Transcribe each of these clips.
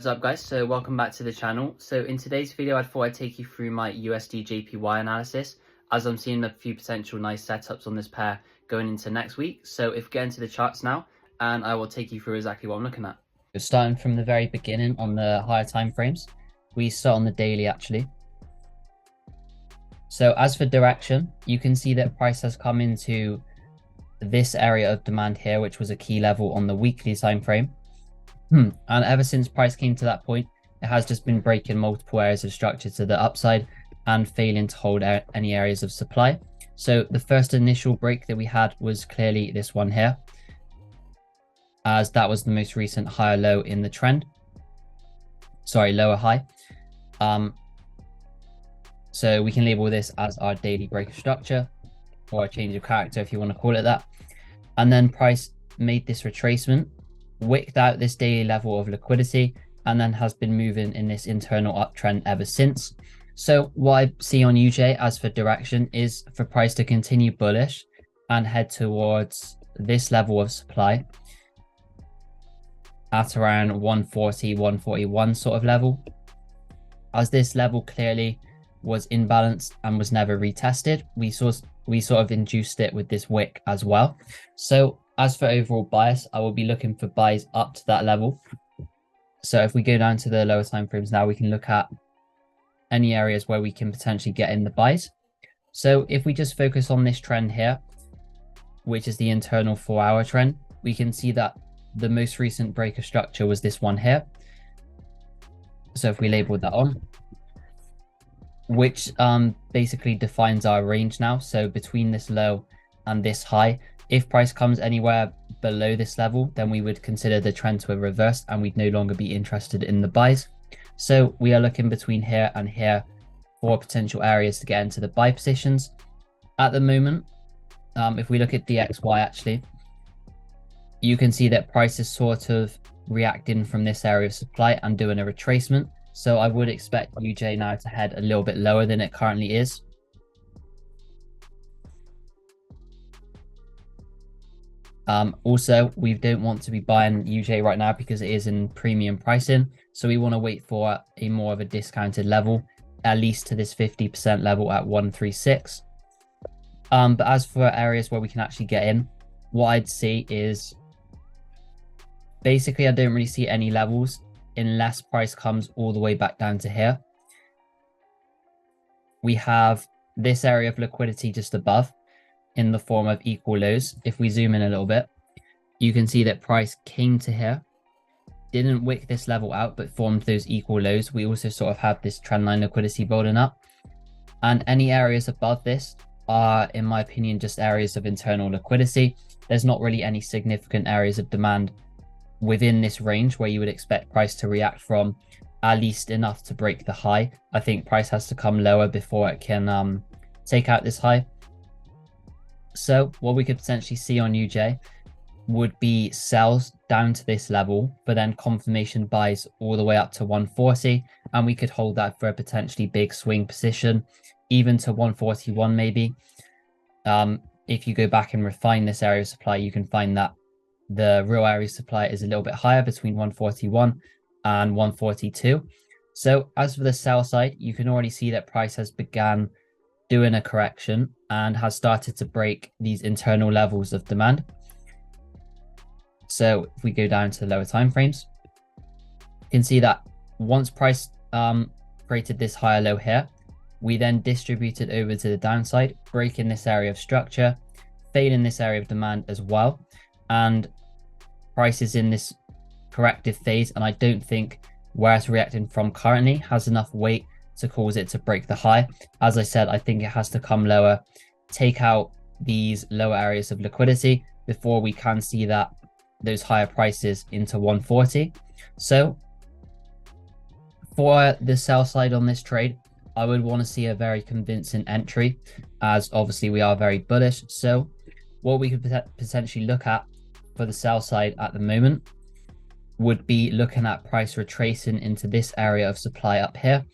What's up guys, so welcome back to the channel. So in today's video I thought I'd take you through my USDJPY analysis, as I'm seeing a few potential nice setups on this pair going into next week. So if we get into the charts now, and I will take you through exactly what I'm looking at. Starting from the very beginning on the higher time frames, we start on the daily actually. So as for direction, you can see that price has come into this area of demand here, which was a key level on the weekly time frame. And ever since price came to that point, it has just been breaking multiple areas of structure to the upside and failing to hold out any areas of supply. So the first initial break that we had was clearly this one here, as that was the most recent higher low in the trend. Sorry, lower high. So we can label this as our daily break of structure, or a change of character if you want to call it that. And then price made this retracement, wicked out this daily level of liquidity, and then has been moving in this internal uptrend ever since. So what I see on UJ as for direction is for price to continue bullish and head towards this level of supply at around 140, 141 sort of level, as this level clearly was imbalanced and was never retested. We sort of induced it with this wick as well. So as for overall bias, I will be looking for buys up to that level. So if we go down to the lower time frames now, we can look at any areas where we can potentially get in the buys. So if we just focus on this trend here, which is the internal 4-hour trend, we can see that the most recent break of structure was this one here. So if we label that on, which basically defines our range now. So between this low and this high, if price comes anywhere below this level, then we would consider the trend to have reversed and we'd no longer be interested in the buys. So we are looking between here and here for potential areas to get into the buy positions. At the moment, if we look at DXY actually, you can see that price is sort of reacting from this area of supply and doing a retracement. So I would expect UJ now to head a little bit lower than it currently is. Also, we don't want to be buying UJ right now because it is in premium pricing. So we want to wait for a more of a discounted level, at least to this 50% level at 136. But as for areas where we can actually get in, what I'd see is basically I don't really see any levels unless price comes all the way back down to here. We have this area of liquidity just above in the form of equal lows. If we zoom in a little bit, you can see that price came to here, didn't wick this level out, but formed those equal lows. We also sort of have this trendline liquidity building up, and any areas above this are, in my opinion, just areas of internal liquidity. There's not really any significant areas of demand within this range where you would expect price to react from, at least enough to break the high. I think price has to come lower before it can take out this high. So what we could potentially see on UJ would be sells down to this level, but then confirmation buys all the way up to 140, and we could hold that for a potentially big swing position, even to 141 maybe. If you go back and refine this area of supply, you can find that the real area of supply is a little bit higher, between 141 and 142. So as for the sell side, you can already see that price has begun doing a correction and has started to break these internal levels of demand. So if we go down to the lower time frames, you can see that once price created this higher low here, we then distributed over to the downside, breaking this area of structure, failing this area of demand as well, and price is in this corrective phase, and I don't think where it's reacting from currently has enough weight to cause it to break the high. As I said, I think it has to come lower, take out these lower areas of liquidity before we can see that those higher prices into 140. So for the sell side on this trade, I would want to see a very convincing entry, as obviously we are very bullish. So what we could potentially look at for the sell side at the moment would be looking at price retracing into this area of supply up here,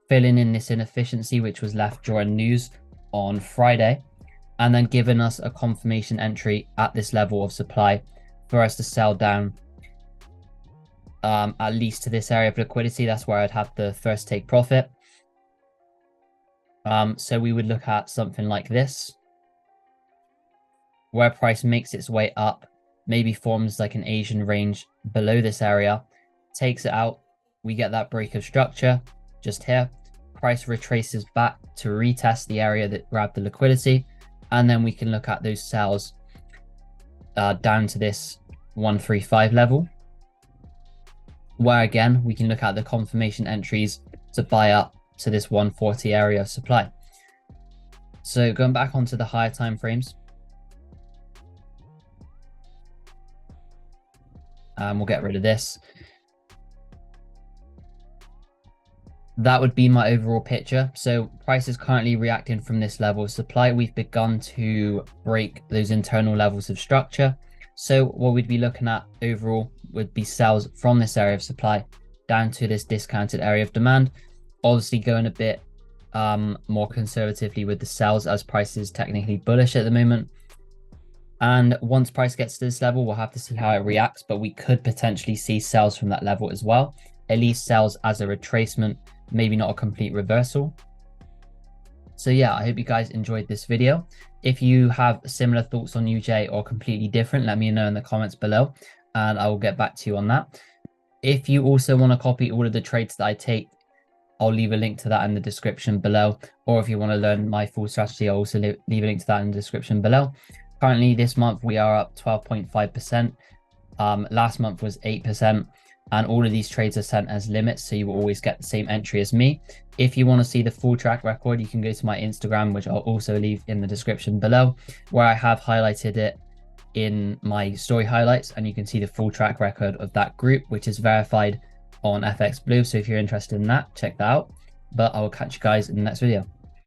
filling in this inefficiency which was left during news on Friday, and then giving us a confirmation entry at this level of supply for us to sell down at least to this area of liquidity. That's where I'd have the first take profit. So we would look at something like this, where price makes its way up, maybe forms like an Asian range below this area, takes it out. We get that break of structure just here. Price retraces back to retest the area that grabbed the liquidity. And then we can look at those sells down to this 135 level, where again, we can look at the confirmation entries to buy up to this 140 area of supply. So going back onto the higher time frames, we'll get rid of this. That would be my overall picture. So price is currently reacting from this level of supply. We've begun to break those internal levels of structure. So what we'd be looking at overall would be sells from this area of supply down to this discounted area of demand. Obviously going a bit more conservatively with the sells, as price is technically bullish at the moment. And once price gets to this level, we'll have to see how it reacts, but we could potentially see sells from that level as well. At least sells as a retracement, maybe not a complete reversal. So yeah, I hope you guys enjoyed this video. If you have similar thoughts on UJ or completely different, let me know in the comments below and I will get back to you on that. If you also want to copy all of the trades that I take, I'll leave a link to that in the description below. Or if you want to learn my full strategy, I'll also leave a link to that in the description below. Currently this month we are up 12.5%. Last month was 8%. And all of these trades are sent as limits, so you will always get the same entry as me. If you want to see the full track record, you can go to my Instagram, which I'll also leave in the description below, where I have highlighted it in my story highlights, and you can see the full track record of that group, which is verified on FX Blue. So if you're interested in that, check that out. But I will catch you guys in the next video.